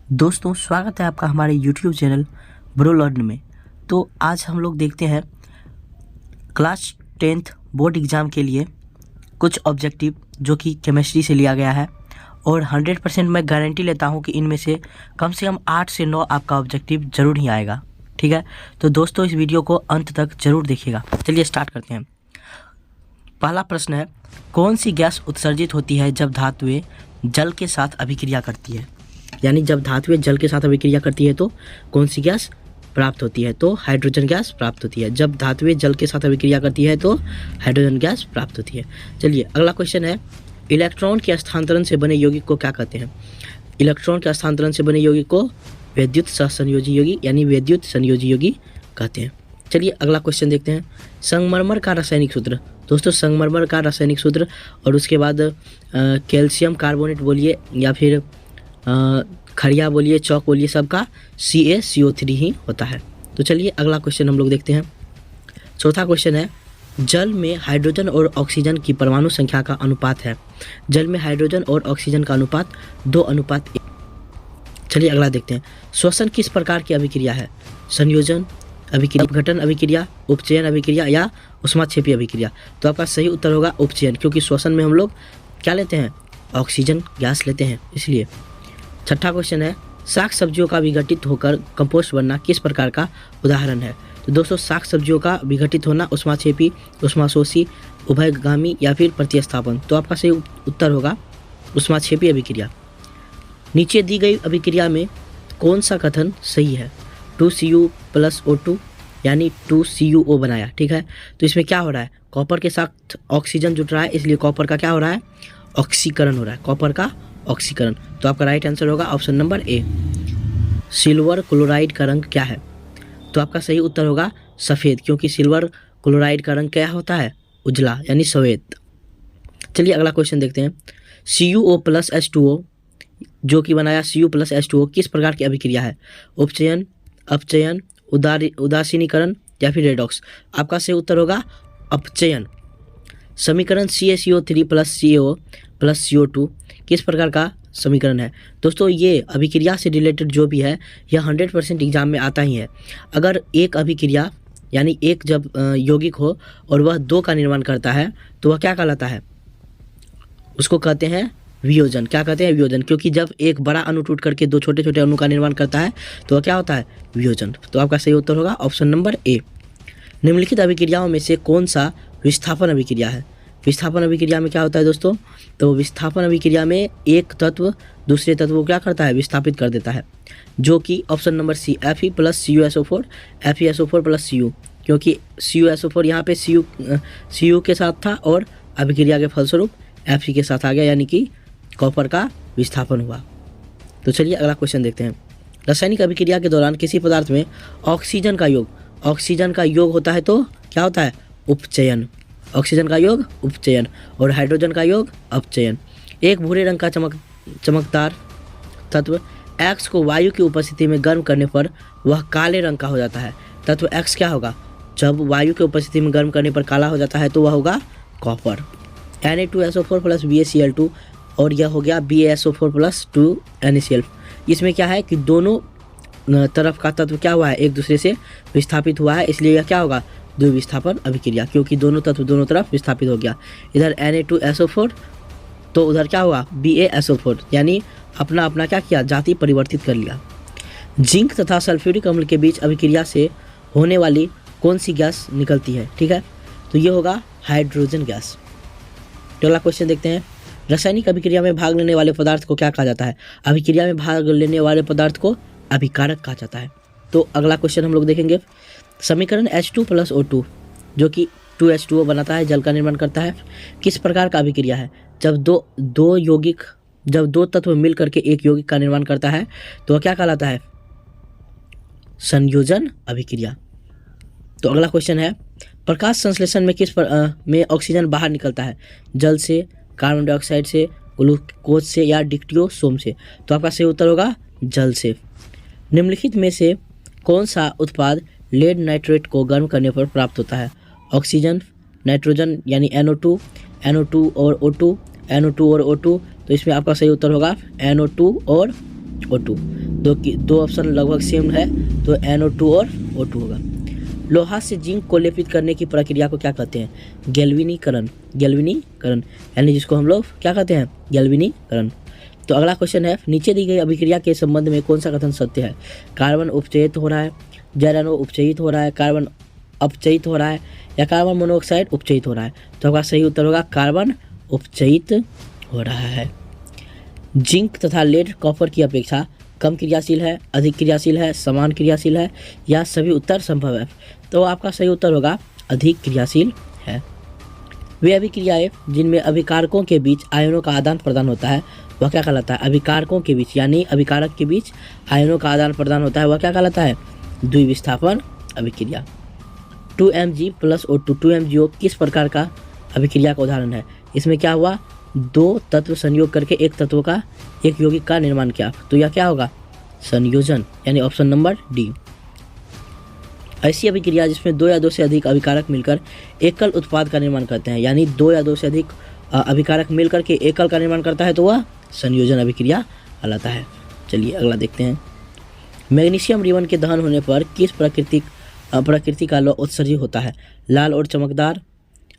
दोस्तों स्वागत है आपका हमारे YouTube चैनल ब्रो लर्न में। तो आज हम लोग देखते हैं क्लास 10th बोर्ड एग्ज़ाम के लिए कुछ ऑब्जेक्टिव जो कि केमिस्ट्री से लिया गया है और 100% मैं गारंटी लेता हूं कि इनमें से कम 8 से 9 आपका ऑब्जेक्टिव ज़रूर ही आएगा। ठीक है, तो दोस्तों इस वीडियो को अंत तक ज़रूर देखिएगा। चलिए स्टार्ट करते हैं। पहला प्रश्न है, कौन सी गैस उत्सर्जित होती है जब धातुएं जल के साथ अभिक्रिया करती है? यानी जब धातुएं जल के साथ अभिक्रिया करती है तो कौन सी गैस प्राप्त होती है? तो हाइड्रोजन गैस प्राप्त होती है। जब धातुएं जल के साथ अभिक्रिया करती है तो हाइड्रोजन गैस प्राप्त होती है। चलिए अगला क्वेश्चन है, इलेक्ट्रॉन के स्थानांतरण से बने यौगिक को क्या कहते हैं? इलेक्ट्रॉन के स्थानांतरण से बने यौगिक को विद्युत सहसंयोजी यौगिक यानी विद्युत संयोजी यौगिक कहते हैं। चलिए अगला क्वेश्चन देखते हैं, संगमरमर का रासायनिक सूत्र। दोस्तों संगमरमर का रासायनिक सूत्र और उसके बाद कैल्शियम कार्बोनेट बोलिए या फिर खड़िया बोलिए, चौक बोलिए, सबका CaCO3 ही होता है। तो चलिए अगला क्वेश्चन हम लोग देखते हैं। चौथा क्वेश्चन है, जल में हाइड्रोजन और ऑक्सीजन की परमाणु संख्या का अनुपात है। जल में हाइड्रोजन और ऑक्सीजन का अनुपात 2:1। चलिए अगला देखते हैं, श्वसन किस प्रकार की अभिक्रिया है? संयोजन अभिक्रिया, अपघटन अभिक्रिया, उपचयन अभिक्रिया या ऊष्माक्षेपी अभिक्रिया? तो आपका सही उत्तर होगा उपचयन, क्योंकि श्वसन में हम लोग क्या लेते हैं? ऑक्सीजन गैस लेते हैं, इसलिए। छठा क्वेश्चन है, शाक सब्जियों का विघटित होकर कंपोस्ट बनना किस प्रकार का उदाहरण है? तो दोस्तों शाक सब्जियों का विघटित होना ऊष्माक्षेपी, ऊष्माशोषी, उभयगामी या फिर प्रतिस्थापन? तो आपका सही उत्तर होगा ऊष्माक्षेपी अभिक्रिया। नीचे दी गई अभिक्रिया में कौन सा कथन सही है? 2Cu + O2 यानी 2CuO बनाया। ठीक है, तो इसमें क्या हो रहा है? कॉपर के साथ ऑक्सीजन जुड़ रहा है, इसलिए कॉपर का क्या हो रहा है? ऑक्सीकरण हो रहा है, कॉपर का ऑक्सीकरण। तो आपका राइट आंसर होगा ऑप्शन नंबर ए। सिल्वर क्लोराइड का रंग क्या है? तो आपका सही उत्तर होगा सफ़ेद, क्योंकि सिल्वर क्लोराइड का रंग क्या होता है? उजला यानी सफ़ेद। चलिए अगला क्वेश्चन देखते हैं, CuO + H2O जो कि बनाया Cu + H2O किस प्रकार की अभिक्रिया है? उपचयन, अपचयन, उदासीनीकरण या फिर रेडॉक्स? आपका सही उत्तर होगा अपचयन। समीकरण CaCO3 + CO + CO2 किस प्रकार का समीकरण है? दोस्तों ये अभिक्रिया से रिलेटेड जो भी है यह 100% एग्जाम में आता ही है। अगर एक अभिक्रिया यानी एक जब यौगिक हो और वह 2 का निर्माण करता है तो वह क्या कहलाता है? उसको कहते हैं वियोजन। क्या कहते हैं? वियोजन, क्योंकि जब एक बड़ा अणु टूट करके 2 छोटे छोटे अणु का निर्माण करता है तो वह क्या होता है? वियोजन। तो आपका सही उत्तर होगा ऑप्शन नंबर ए। निम्नलिखित अभिक्रियाओं में से कौन सा विस्थापन अभिक्रिया है? विस्थापन अभिक्रिया में क्या होता है दोस्तों? तो विस्थापन अभिक्रिया में एक तत्व दूसरे तत्व को क्या करता है? विस्थापित कर देता है, जो कि option number C Fe + CuSO4, FeSO4 + Cu, क्योंकि CuSO4 यहाँ पे Cu के साथ था और अभिक्रिया के फलस्वरूप Fe के साथ आ गया, यानी कि कॉपर का विस्थापन हुआ। तो चलिए अगला क्वेश्चन देखते हैं, रासायनिक अभिक्रिया के दौरान किसी पदार्थ में ऑक्सीजन का योग होता है तो क्या होता है? उपचयन। ऑक्सीजन का योग उपचयन और हाइड्रोजन का योग अपचयन। एक भूरे रंग का चमकदार तत्व X को वायु की उपस्थिति में गर्म करने पर वह काले रंग का हो जाता है। तत्व X क्या होगा? जब वायु की उपस्थिति में गर्म करने पर काला हो जाता है तो वह होगा कॉपर। Na2SO4 + BaCl2 और यह हो गया BaSO4 + 2NaCl। इसमें क्या है कि दोनों तरफ का तत्व क्या हुआ है? एक दूसरे से विस्थापित हुआ है, इसलिए यह क्या होगा? द्विविस्थापन अभिक्रिया, क्योंकि दोनों तत्व दोनों तरफ विस्थापित हो गया। इधर Na2SO4 तो उधर क्या हुआ? BaSO4, यानी अपना अपना क्या किया? जाति परिवर्तित कर लिया। जिंक तथा सल्फ्यूरिक अम्ल के बीच अभिक्रिया से होने वाली कौन सी गैस निकलती है? ठीक है, तो ये होगा हाइड्रोजन गैस। अगला क्वेश्चन देखते हैं, रासायनिक अभिक्रिया में भाग लेने वाले पदार्थ को क्या कहा जाता है? अभिक्रिया में भाग लेने वाले पदार्थ को अभिकारक कहा जाता है। तो अगला क्वेश्चन हम लोग देखेंगे, समीकरण H2 + O2 जो कि 2H2O बनाता है, जल का निर्माण करता है, किस प्रकार का अभिक्रिया है? जब दो तत्व मिल करके एक यौगिक का निर्माण करता है तो वह क्या कहलाता है? संयोजन अभिक्रिया। तो अगला क्वेश्चन है, प्रकाश संश्लेषण में में ऑक्सीजन बाहर निकलता है? जल से, कार्बन डाइऑक्साइड से, ग्लूकोज से या डिक्टियोसोम से? तो आपका सही उत्तर होगा जल से। निम्नलिखित में से कौन सा उत्पाद लेड नाइट्रेट को गर्म करने पर प्राप्त होता है? ऑक्सीजन, नाइट्रोजन यानी NO2 और O2, NO2 और O2। तो इसमें आपका सही उत्तर होगा NO2 और O2। दो ऑप्शन लगभग सेम है, तो NO2 और O2 होगा। लोहा से जिंक को लेपित करने की प्रक्रिया को क्या कहते हैं? गैल्वेनीकरण। गैल्वेनीकरण यानी जिसको हम लोग क्या कहते हैं? गैल्वेनीकरण। तो अगला क्वेश्चन है, नीचे दी गई अभिक्रिया के संबंध में कौन सा कथन सत्य है? कार्बन उपचयित हो रहा है, ज़ेरानो उपचयित हो रहा है, कार्बन अपचयित हो रहा है, या कार्बन मोनोऑक्साइड उपचयित हो रहा है? तो आपका सही उत्तर होगा कार्बन उपचयित हो रहा है। जिंक तथा लेड कॉपर की अपेक्षा कम क्रियाशील है, अधिक क्रियाशील है, समान क्रियाशील है, या सभी उत्तर संभव है? तो आपका सही उत्तर होगा अधिक क्रियाशील है। वे अभिक्रियाएं जिनमें अभिकारकों के बीच आयनों का आदान प्रदान होता है वह क्या कहलाता है? अभिकारकों के बीच यानी अभिकारक के बीच आयनों का आदान प्रदान होता है वह क्या कहलाता है? द्विविस्थापन अभिक्रिया। 2Mg + O2 2MgO किस प्रकार का अभिक्रिया का उदाहरण है? इसमें क्या हुआ? दो तत्व संयोग करके एक तत्व का एक यौगिक का निर्माण किया, तो यह क्या होगा? संयोजन, यानी ऑप्शन नंबर डी। ऐसी अभिक्रिया जिसमें दो या दो से अधिक अभिकारक मिलकर एकल उत्पाद का निर्माण करते हैं, यानी दो या दो से अधिक अभिकारक मिलकर के एकल का निर्माण करता है, तो वह संयोजन अभिक्रिया कहलाता है। चलिए अगला देखते हैं। मैग्नीशियम रिबन के दहन होने पर किस प्रकृति का लौह उत्सर्जित होता है? लाल और चमकदार,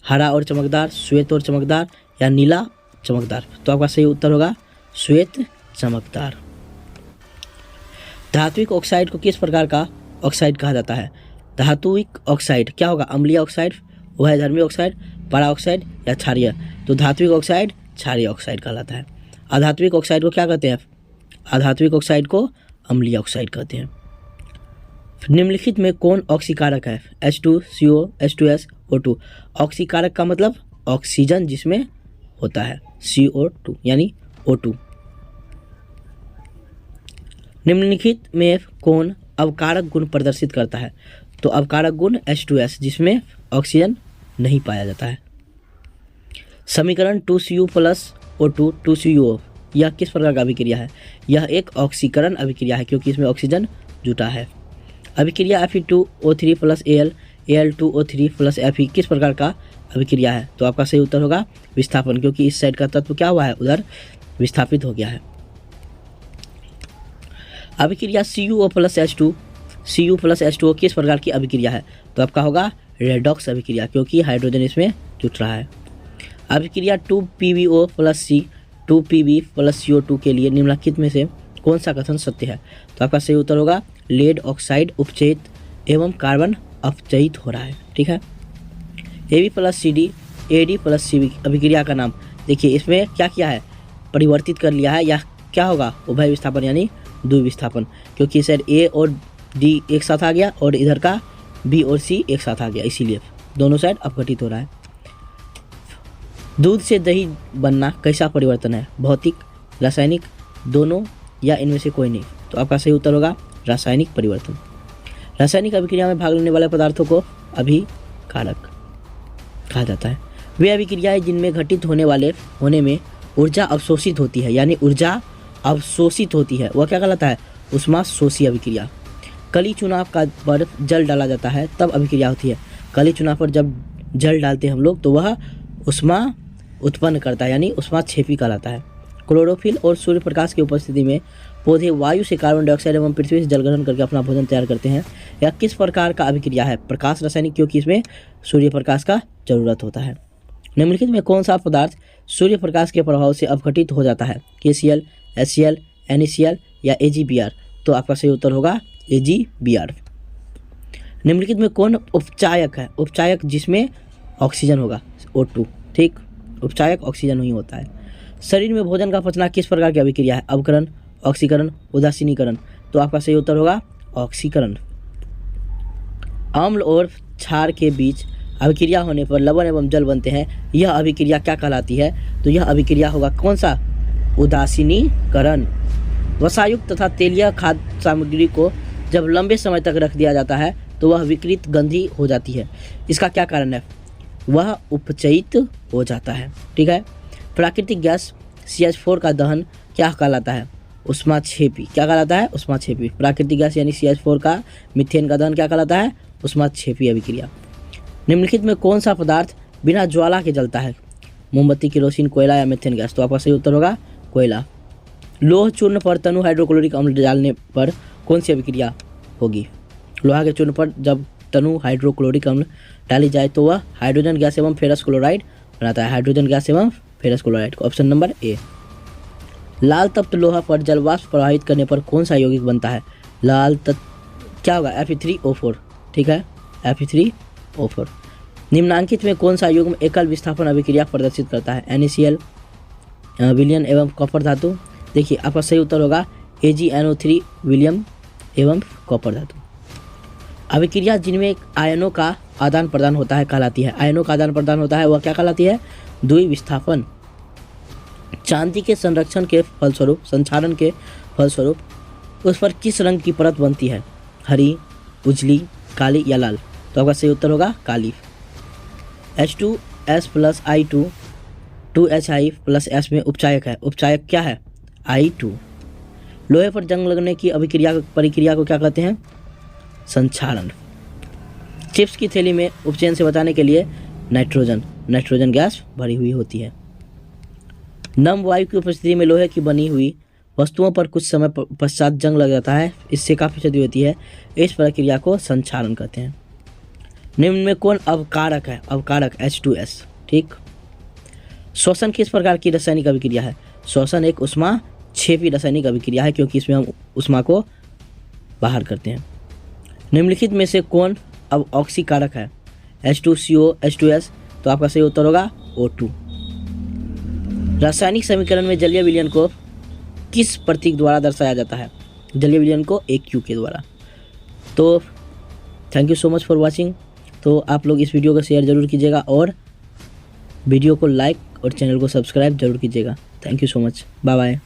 हरा और चमकदार, श्वेत और चमकदार, या नीला चमकदार? तो आपका सही उत्तर होगा श्वेत चमकदार। धात्विक ऑक्साइड को किस प्रकार का ऑक्साइड कहा जाता है? धात्विक ऑक्साइड क्या होगा? अम्लीय ऑक्साइड, उभयधर्मी ऑक्साइड, परा ऑक्साइड, या क्षारीय? तो धात्विक ऑक्साइड क्षारीय ऑक्साइड कहलाता है। अधात्विक ऑक्साइड को क्या कहते हैं? अधात्विक ऑक्साइड को अम्लीय ऑक्साइड कहते हैं। निम्नलिखित में कौन ऑक्सीकारक है? H2CO, H2S, O2। ऑक्सीकारक का मतलब ऑक्सीजन जिसमें होता है, CO2 यानी O2। निम्नलिखित में कौन अवकारक गुण प्रदर्शित करता है? तो अवकारक गुण H2S जिसमें ऑक्सीजन नहीं पाया जाता है। समीकरण 2Cu + O2 2CuO यह किस प्रकार का अभिक्रिया है? यह एक ऑक्सीकरण अभिक्रिया है क्योंकि इसमें ऑक्सीजन जुटा है। अभिक्रिया Fe2O3 + Al Al2O3 + Fe किस प्रकार का अभिक्रिया है? तो आपका सही उत्तर होगा विस्थापन, क्योंकि इस साइड का तत्व क्या हुआ है? उधर विस्थापित हो गया है। अभिक्रिया CuO + H2 Cu + H2O किस प्रकार की अभिक्रिया है? तो आपका होगा रेडॉक्स अभिक्रिया, क्योंकि हाइड्रोजन इसमें जुट रहा है। अभिक्रिया 2PbO + C 2Pb + CO2 के लिए निम्नलिखित में से कौन सा कथन सत्य है? तो आपका सही उत्तर होगा लेड ऑक्साइड उपचयित एवं कार्बन अपचयित हो रहा है। ठीक है। Ab + CD Ad + Cb अभिक्रिया का नाम देखिए, इसमें क्या किया है? परिवर्तित कर लिया है, या क्या होगा? उभय विस्थापन यानी द्विविस्थापन, क्योंकि सर A और D एक साथ आ गया और इधर का B और C एक साथ आ गया, इसीलिए दोनों साइड अपघटित हो रहा है। दूध से दही बनना कैसा परिवर्तन है? भौतिक, रासायनिक, दोनों, या इनमें से कोई नहीं? तो आपका सही उत्तर होगा रासायनिक परिवर्तन। रासायनिक अभिक्रिया में भाग लेने वाले पदार्थों को अभिकारक कहा जाता है। वे अभिक्रियाएं जिनमें घटित होने में ऊर्जा अवशोषित होती है, यानी ऊर्जा अवशोषित होती है, वह क्या कहलाता है? ऊष्माशोषी अभिक्रिया। कली चुनाव का पर जल डाला जाता है तब अभिक्रिया होती है। कली चुनाव पर जब जल डालते हैं हम लोग तो वह ऊष्मा उत्पन्न करता है, यानी ऊष्माक्षेपी कहलाता है। क्लोरोफिल और सूर्य प्रकाश की उपस्थिति में पौधे वायु से कार्बन डाइऑक्साइड एवं पृथ्वी से जल ग्रहण करके अपना भोजन तैयार करते हैं। यह किस प्रकार का अभिक्रिया है? प्रकाश रासायनिक, क्योंकि इसमें सूर्य प्रकाश का जरूरत होता है। निम्नलिखित में कौन सा पदार्थ सूर्य प्रकाश के प्रभाव से अपघटित हो जाता है? KCl, HCl, NaCl, या AgBr? तो आपका सही उत्तर होगा AgBr। निम्नलिखित में कौन उपचायक है? उपचायक जिसमें ऑक्सीजन होगा, O2। ठीक, उपचायक ऑक्सीजन नहीं होता है। शरीर में भोजन का पचना किस प्रकार की अभिक्रिया है? अवकरण, ऑक्सीकरण, उदासीनीकरण? तो आपका सही उत्तर होगा ऑक्सीकरण। अम्ल और क्षार के बीच अभिक्रिया होने पर लवण एवं जल बनते हैं, यह अभिक्रिया क्या कहलाती है? तो यह अभिक्रिया होगा कौन सा? उदासीनीकरण। वसायुक्त तथा तेलीय खाद्य सामग्री को जब लंबे समय तक रख दिया जाता है तो वह विकृत गंधी हो जाती है, इसका क्या कारण है? वह उपचयित हो जाता है। ठीक है। प्राकृतिक गैस CH4 का दहन क्या कहलाता है? ऊष्माक्षेपी। क्या कहलाता है? ऊष्माक्षेपी। प्राकृतिक गैस यानी CH4 का मीथेन का दहन क्या कहलाता है? ऊष्माक्षेपी अभिक्रिया। निम्नलिखित में कौन सा पदार्थ बिना ज्वाला के जलता है? मोमबत्ती, केरोसिन, कोयला, या मीथेन गैस? तो आपका सही उत्तर होगा कोयला। लोह चूर्ण पर तनु हाइड्रोक्लोरिक अम्ल डालने पर कौन सी अभिक्रिया होगी? लोहा के चूर्ण पर जब तनु हाइड्रोक्लोरिक अम्ल डाली जाए तो वह हाइड्रोजन गैस एवं फेरस क्लोराइड बनाता है। हाइड्रोजन गैस एवं ferrous chloride. Option number A. लाल तप्त लोहा पर जल वाष्प प्रवाहित करने पर कौन सा यौगिक बनता है? लाल तत्व क्या होगा? Fe3O4। ठीक है, Fe3O4। निम्नांकित में कौन सा युग्म एकल विस्थापन अभिक्रिया प्रदर्शित करता है? NaCl, विलयन एवं कॉपर धातु। देखिए आपका सही उत्तर होगा AgNO3 विलियम एवं कॉपर धातु। अभिक्रिया जिनमें आयनों का आदान प्रदान होता है कहलाती है। आयनों का आदान प्रदान होता है वह क्या कहलाती है? द्विविस्थापन। चांदी के संरक्षण के फलस्वरूप, संक्षारण के फलस्वरूप उस पर किस रंग की परत बनती है? हरी, उजली, काली या लाल? तो आपका सही उत्तर होगा काली। H2S + I2 2HI + S में उपचायक है। उपचायक क्या है? I2। लोहे पर जंग लगने की प्रक्रिया को क्या कहते हैं? संक्षारण। चिप्स की थैली में उपचयन से बचाने के लिए नाइट्रोजन गैस भरी हुई होती है। नम वायु की उपस्थिति में लोहे की बनी हुई वस्तुओं पर कुछ समय पश्चात जंग लग जाता है, इससे काफ़ी क्षति होती है। इस प्रक्रिया को संक्षारण कहते हैं। निम्न में कौन अवकारक है? अवकारक H2S। ठीक। श्वसन किस प्रकार की रासायनिक अभिक्रिया है? श्वसन एक ऊष्माक्षेपी रासायनिक अभिक्रिया है, क्योंकि इसमें हम ऊष्मा को बाहर करते हैं। निम्नलिखित में से कौन अब ऑक्सीकारक है? H2CO, H2S। तो आपका सही उत्तर होगा O2। रासायनिक समीकरण में जलीय विलयन को किस प्रतीक द्वारा दर्शाया जाता है? जलीय विलयन को AQ के द्वारा। तो thank you so much for watching. तो आप लोग इस वीडियो को शेयर ज़रूर कीजिएगा और वीडियो को लाइक और चैनल को सब्सक्राइब जरूर कीजिएगा। Thank you so much. Bye bye.